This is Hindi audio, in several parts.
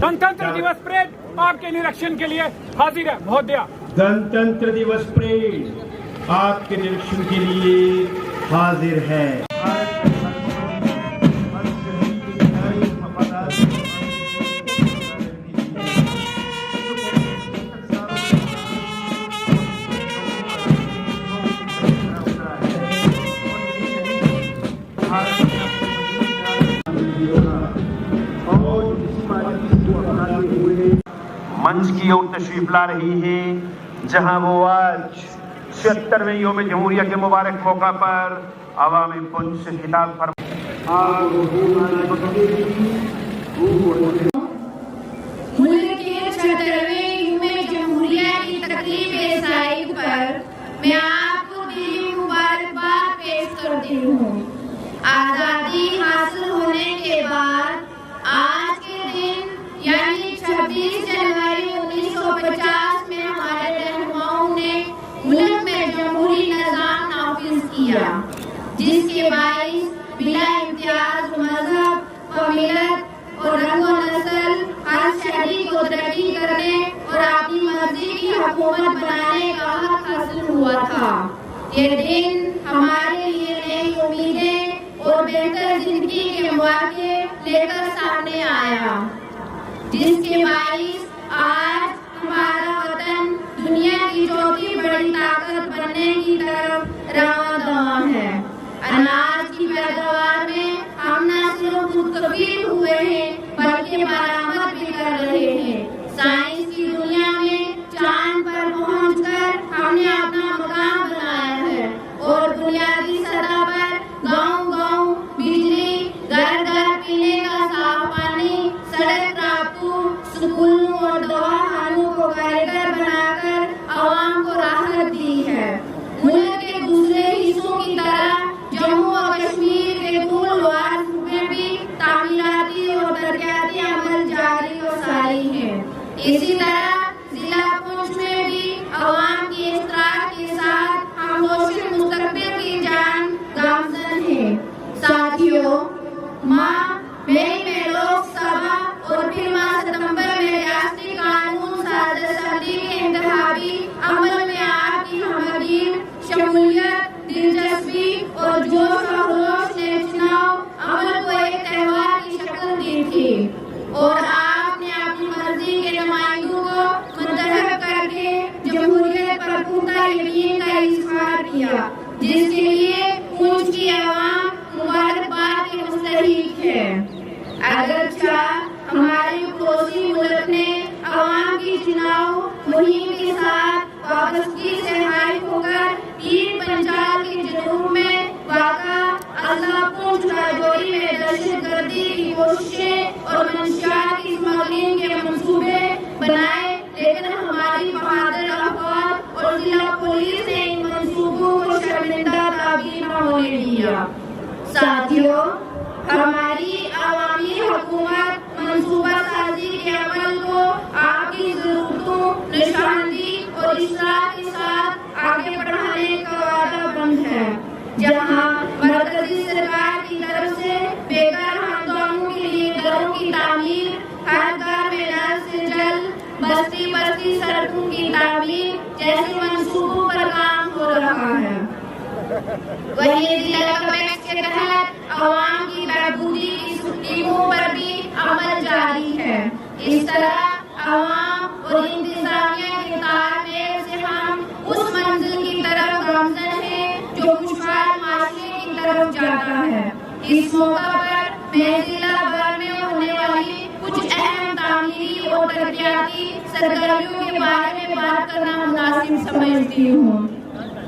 गणतंत्र दिवस परेड आपके निरीक्षण के लिए हाजिर है महोदया। गणतंत्र दिवस परेड आपके निरीक्षण के लिए हाजिर है। मंच की ओर तशरीफ ला रही हैं, जहां वो आज 76वें यौम जमहूरिया के मुबारक मौका पर अवामी पुंछ से खिताब फरमा। मुल्क के 76वें यौम जमहूरिया की तकरीब साइद पर मैं आपको दिली मुबारकबाद पेश करती हूँ। आज़ादी हासिल होने के बाद आज के दिन यानी 26 जनवरी 1950 में हमारे रहनुमाओं ने मुल्क में जमहूरी निज़ाम नाफिज किया, जिसके बाइस बिला इम्तियाज मजहब, कौमियत और रंगो नस्ल हर शहरी को तरक्की करने और अपनी मर्जी की हुकूमत बनाने का हक हासिल हुआ था। ये दिन हमारे लिए नई उम्मीदें और बेहतर जिंदगी के मौके लेकर सामने आया, जिसके बाइस आज हमारा वतन दुनिया की चौथी बड़ी ताकत बनने की तरफ रवाना है। अनाज की पैदावार में हम न सिर्फ मुस्तफीद हुए हैं बल्कि बरामद भी कर रहे हैं। साइंस की दुनिया में चांद पर पहुंचकर हमने अपना मकाम बनाया है और बुनियादी सतह पर गांव-गांव बिजली, घर-घर पीने का साफ पानी, सड़क रास्तों, स्कूलों और दवाखानों को कारगर बनाकर आवाम को राहत दी है। मुल्क के दूसरे हिस्सों की तरह जम्मू और कश्मीर के दूरदराज में भी तामीराती और तरक्याती अमल जारी और सारी है। इसी तरह जिला पुंछ में भी आवाम की इस्तराक के साथ हम रोशन मुस्तकबिल की जान गामजन है। साथियों, माह मई में लोकसभा और फिर माह सितंबर में रियासती कानून साज असम्बली के इंतखाबी अमल में आपकी हमदीन, शमूलियत, दिलचस्पी और जोश और खरोश ने चुनाव अमल को एक त्योहार की शक्ल दी थी और आपने अपनी मर्जी के नुमाइंदों को मुंतखब करके जमहूरियत पर पुख्ता यकीन का इजहार किया, जिसके लिए पुंछ की आवाम मुबारकबाद के मुस्तहिक है। अगरचा हमारे पड़ोसी मुल्क ने आवाम की चुनाव मुहिम के साथ वापसी से हाई होकर पीर पंचाल के जुनूब में वाक़ा अजला पुंछ राजौरी में दहशतगर्दी की कोशिशें और मंशियात की स्मगलिंग के मंसूबे बनाए, लेकिन हमारी बहादुर अफवाज और जिला पुलिस ने इन मंसूबों को शर्मिंदा ताबीर न होने दिया। साथियों, हमारी अवामी हुकूमत मंसूबा साजी के अमल को आपकी जरूरतों, निशानदी और इस्लाह के साथ आगे बढ़ाने का वादाबंद है। जहां मरकजी सरकार की तरफ से बेघर खानदानों के लिए घरों की तामीर, हर घर में नल से जल, बस्ती बस्ती सड़कों की तामीर जैसे मंसूबों पर काम हो रहा है। वहीं जिला कमेटी के तहत आवाम की बहबूदी की स्कीमों पर भी अमल जारी है। इस तरह आवाम और इंतजामिया के तालमेल से हम उस मंजिल की तरफ गामजन हैं जो खुशहाल माशरे की तरफ जाता है। इस मौका पर मैं जिला भर में होने वाली कुछ अहम तामीरी और तरक्याती सरगर्मियों के बारे में बात करना मुनासिब समझती हूँ।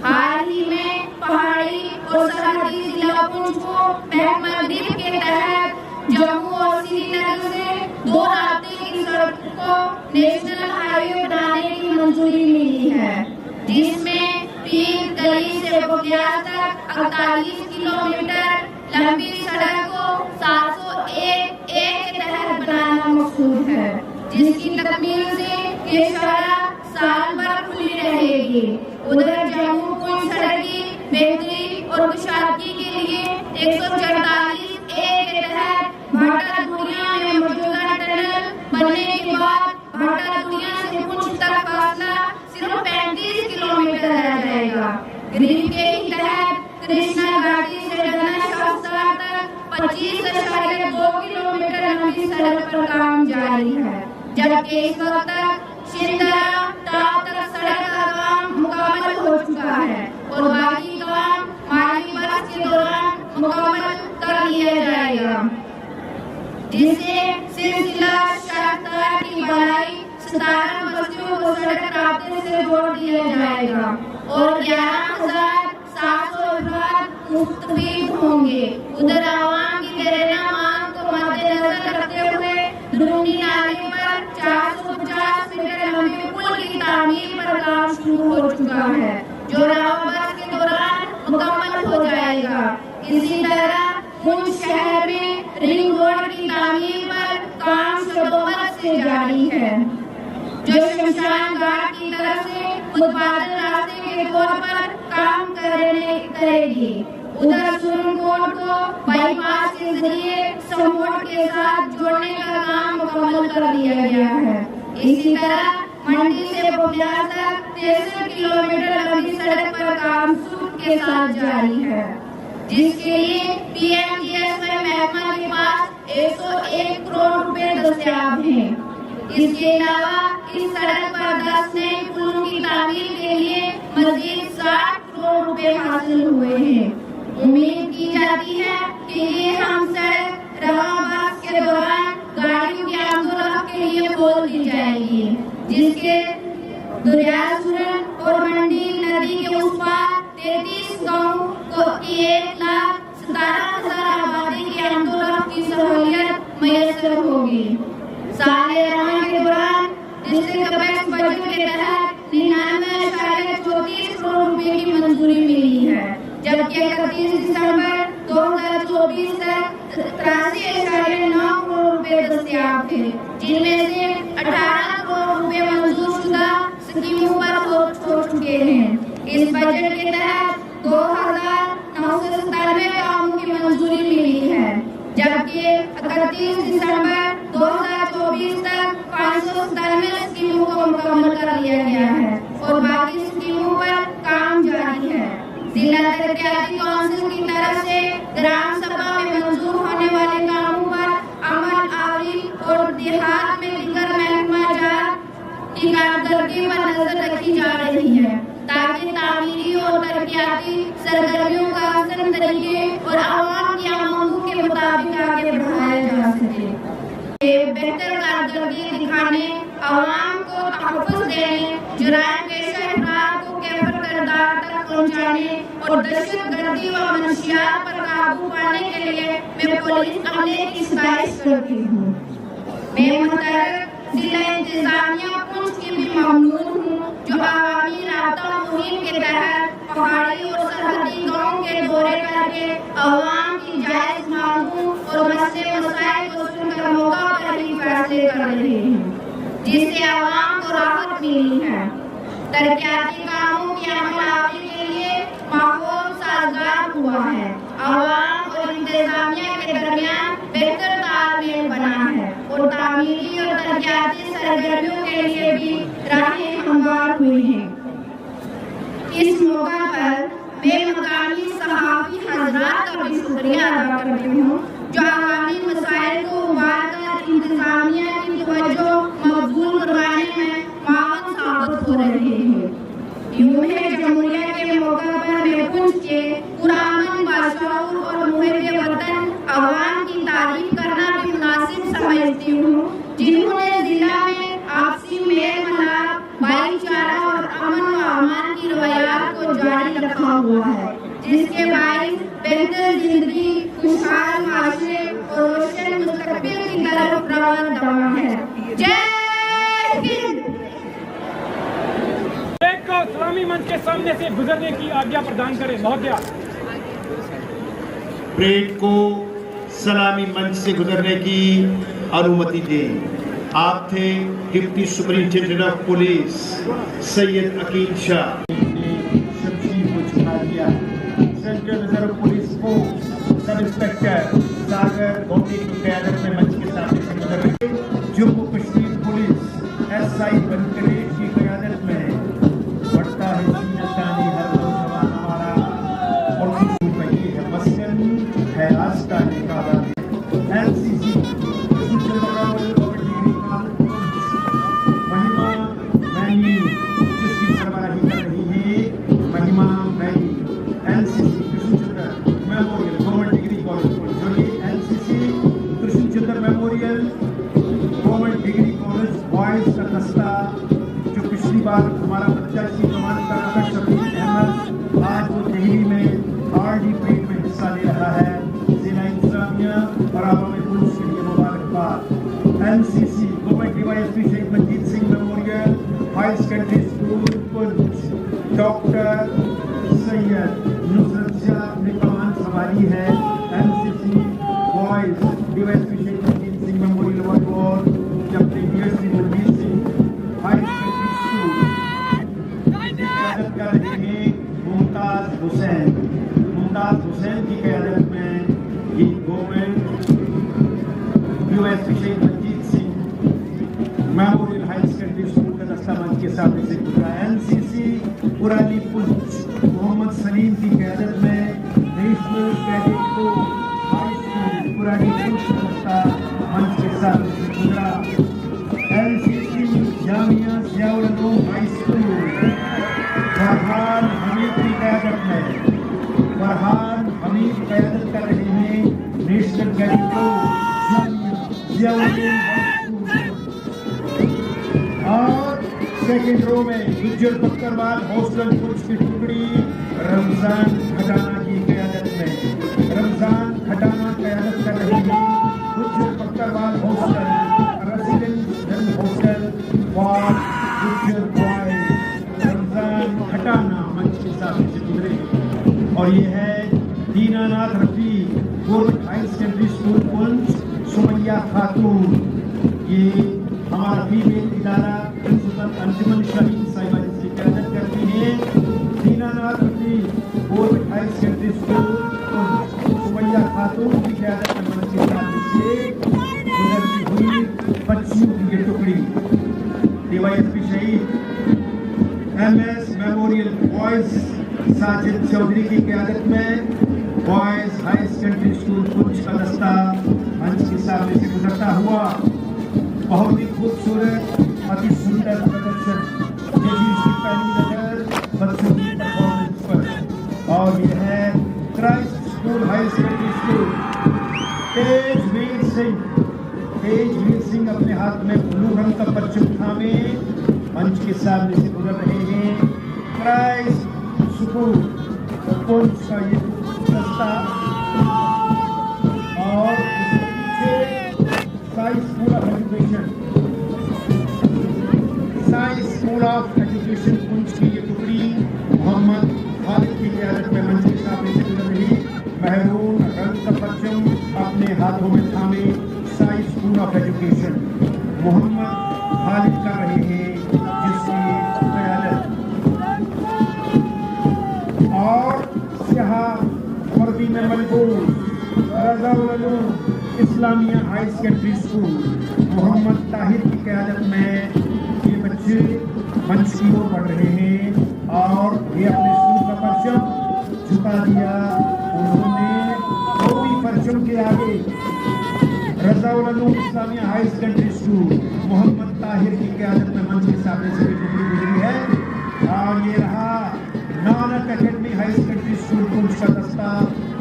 हाल ही में पहाड़ी और सरहदी जिला पुंछ को महकमंदीप के तहत जम्मू और श्रीनगर से 2 रास्ते की सड़क को नेशनल हाईवे बनाने की मंजूरी मिली है, जिसमें पीर गली से बगियार तक 48 किलोमीटर लंबी सड़क को 701 के तहत बनाना मकसूद है, जिसकी तकमील से ये सड़क साल भर खुली रहेगी। उधर जम्मू पुंछ सड़क की बेहतरी और कुशादगी के लिए 144 के तहत भाटा दुनिया में मौजूदा टनल बनने सिंगला घाटी से गना शौकसार तक 25.2 किलोमीटर लंबी सड़क पर काम जारी है, जबकि इस वक्त तक शिंदरा टाव तक सड़क का काम मुकम्मल हो चुका है और बाकी काम माली बरस के दौरान मुकम्मल कर लिया जाएगा, जिससे सिलसिला शाखा की बढ़ाई 17 बस्तियों को सड़क रास्ते से जोड़ दिया जाएगा और 11,700 अफराद मुस्तफीद होंगे। उधर आवाम की देरना मांग को मद्देनजर रखते हुए दुरूनी नाले पर 450 मीटर लंबे पुल की तामीर पर काम शुरू हो चुका है, जो रावबस के दौरान मुकम्मल हो जाएगा। इसी तरह पुंछ शहर में रिंग रोड की तामीर पर काम शबोबत से जारी है, जो शमशान घाट की तरफ से उत्पादन रास्ते के तौर पर काम करेगी। उधर सुरनकोट को बाईपास के जरिए समोट के साथ जोड़ने का काम मुकम्मल कर दिया गया है। इसी तरह मंडी से बोबियार तक 63 किलोमीटर लंबी सड़क पर काम सूट के साथ जारी है, जिसके लिए पीएमजीएसवाई महकमा के पास 101 करोड़ रुपए दस्तियाब हैं। इसके अलावा इस सड़क पर 10 नए पुलों की तामीर के लिए मजीद 60 करोड़ रुपए हासिल हुए हैं। उम्मीद की जाती है कि ये हम सड़क रवाबाद के दौरान गाड़ियों की आमदोरफ्त के लिए खोल दी जाएगी, जिसके दरिया सुरन और मंडी नदी के उस पार 33 गाँव को 1,17,000 आबादी की आमदोरफ्त की सहूलियत मैसर होगी। साले रमजान के दौरान डिस्ट्रिक्ट कैपेक्स बजट के तहत 99.34 करोड़ रुपए की मंजूरी मिली है, जबकि 31 दिसंबर 2024 तक 83.9 करोड़ रुपए दस्तियाब थे, जिनमें से 18 करोड़ रुपए मंजूर शुदा स्कीमों पर हो चुके हैं। इस बजट के तहत 2,997 कामों की मंजूरी मिली है, जबकि 31 दिसंबर 2024 तक 597 स्कीमों को मुकम्मल कर लिया गया है और बाकी स्कीमों पर काम जारी है। जिला तरक्याती काउंसिल की तरफ से ग्राम सभा में मंजूर होने वाले कामों पर अमल आवरी और देहात में दीगर महकमा जात की कारकर्दगी पर नजर रखी जा रही है, ताकि तामीरी और तरक्याती सरगर्मियों का आसान तरीके और आवाम की आमदों के मुताबिक आगे बढ़ाया जा सके। बेहतर कारकर्दगी दिखाने, आवाम को तहफ़्फ़ुज़ देने, जुराइम पेशा अफराद को कैफर किरदार तक पहुँचाने और दहशतगर्दी व मनशियात पर काबू पाने के लिए मैं पुलिस अमले की सताइश करती हूँ। मैं मुतल्लिक़ जिला इंतज़ामिया पुंछ की भी ममनून हूँ, जो आवामी राब्ता मुहिम के तहत पहाड़ी और सरहदी गाँव के दौरे करके आवाम की जायज़ मांगों और मसले मसाइल को सुनकर मौका पर ही फैसले कर रही हूँ, जिससे आवाम को राहत मिली है। तरक्याती कामों की अमलावरी के लिए माहौल साजगार हुआ है, आवाम और इंतजामिया के दरमियान बेहतर तालमेल बना है और तामीरी और तरक्याती सरगर्मियों के लिए भी राहें हमवार हुई हैं। इस मौका पर मैं मकामी सहाफ़ी हज़रात का भी शुक्रिया अदा करती हूँ, जो आवामी मसाइल को उबारकर इंतजामिया की तवज्जो मकबूल करवाने में मावन साबित हो रहे हैं। यूं है जमहूरिया के मौका पर मैं पुंछ के पुरामन बादशाहों और मुहिब वतन अवाम की तारीफ करना भी मुनासिब समझती हूँ, जिन्होंने जिला में आपसी मेल मिलाप, भाईचारा और अमन व अमान की रवायात को जारी रखा हुआ है, जिसके बाइस बेहतर जिंदगी, खुशहाल माशरे और रोशन मुस्तकबिल की तरफ रवाना दवा है। जय हिंद। को सलामी मंच के सामने से गुजरने की आज्ञा प्रदान करें। महोदय, परेड को सलामी मंच से गुजरने की अनुमति दें। आप थे deputy superintendent of police Syed Aqeel Shah. शमशीर को झुका दिया। सेंट्रल रिजर्व पुलिस को सब इंस्पेक्टर सागर गोटी की क़यादत में मंच के सामने से गुजर रहे। जम्मू कश्मीर पुलिस एसआई बनकरेज की क़यादत में बढ़ता है हिंदुस्तानी हर नौजवान हमारा और खुशी आवामी पुलिस के लिए मुबारकबाद। एनसीसी गवर्नमेंट डीवाईएसपी शहीद Manjeet Singh memorial high secondary school Poonch, doctor Syed Nusrat Shah अपने कमान संभाली है। एनसीसी बॉयज डीवाईएसपी शहीद मंजीत सिंह मेमोरियल अवार्ड जबकि DSP Manjeet Singh high secondary school कर रहे हैं मुमताज हुसैन की क़यादत में ये गवर्नमेंट डीवाईएसपी शहीद Manjeet Singh memorial high secondary school का दस्ता मंच के सामने से गुजरा। एनसीसी पुरानी पुंछ मोहम्मद सलीम की क़यादत में national cadet corps high school पुरानी पुंछ का दस्ता मंच के सामने से गुजरा। NCC Jamia Ziaul Uloom high school Farhan Hamid की क़यादत में क़यादत कर रहे हैं national cadet corps Ziaul Uloom high school. और सेकेंड रो में गुज्जर बकरवाल हॉस्टल पुलिस की टुकड़ी रमजान खटाना की क़यादत में क़यादत कर रहे हैं Gujjar Bakarwal hostel residential hostel for Gujjar boys Ramzan Khatana मंच के सामने से गुजरे। और ये है Dinanath Rafi government high secondary school Poonch Sumaiya खातून, ये हमारा फीमेल इदारा प्रिंसिपल अंजुमन शाहीन साहिबा जिसकी क़यादत करती हैं। Dinanath Rafi government high secondary school Poonch Sumaiya खातून की क़यादत में मंच के सामने से गुजरती हुई बच्चियों की ये टुकड़ी डीवाईएसपी शहीद MS memorial boys Sajid Chaudhary की क़यादत में boys high secondary school Poonch का दस्ता मंच के सामने से गुजरता हुआ बहुत ही खूबसूरत अति सुंदर प्रदर्शन यही इसकी पहली नजर बच्चों की परफॉर्मेंस पर। और यह है Christ school high secondary school Tejveer Singh अपने हाथ में ब्लू रंग का परचम थामे मंच के सामने से गुजर रहे हैं। क्राइस्ट स्कूल पुंछ का ये दस्ता और इसके पीछे science school of education Poonch की ये टुकड़ी मोहम्मद खालिद की क़यादत में मंच के सामने से गुजर रही महरून रंग का परचम अपने हाथों में थामे science school of education Mohammad Khalid कर रहे हैं जिसकी क़यादत और स्याह वर्दी में मलबूस Razaul Uloom Islamia high secondary school Mohammad Tahir की क़यादत में ये बच्चे मंच की ओर बढ़ रहे हैं और ये अपने स्कूल का परचम झुका दिया। उन्होंने वो भी परचम के आगे Razaul Uloom Islamia high secondary school Mohammad Tahir की क़यादत में मंच के सामने से भी टुकड़ी गुजरी है। और ये रहा Nanak academy high secondary school Poonch का दस्ता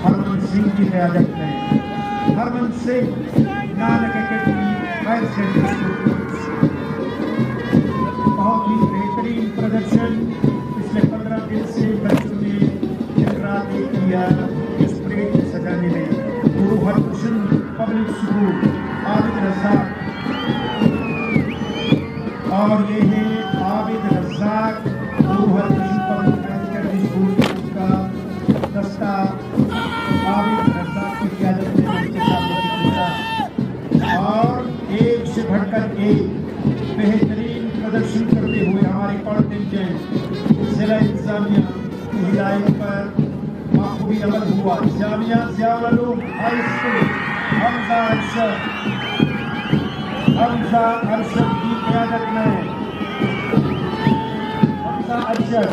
हरमन सिंह की क़यादत में Harman Singh Nanak academy high secondary school बहुत ही बेहतरीन प्रदर्शन पिछले 15 दिन से बच्चों ने दिन रात एक किया इस परेड को सजाने में। गुरु हरकृष्ण पब्लिक स्कूल आबिद रज़ाक और ये है आबिद रज़ाक गुरु हरकृष्ण पब्लिक सेकेंडरी स्कूल का दस्ता आबिद रज़ाक की क़यादत में उनके सामने से गुजरा। और एक से बढ़कर एक बेहतरीन प्रदर्शन करते हुए हमारे कॉन्टिंजेंट जिला इंतजामिया की हिदायत पर माखूबी अमल हुआ। जामिया ज़ियाउल उलूम हाई स्कूल हमजा अरशद की क़यादत में हमजा अरशद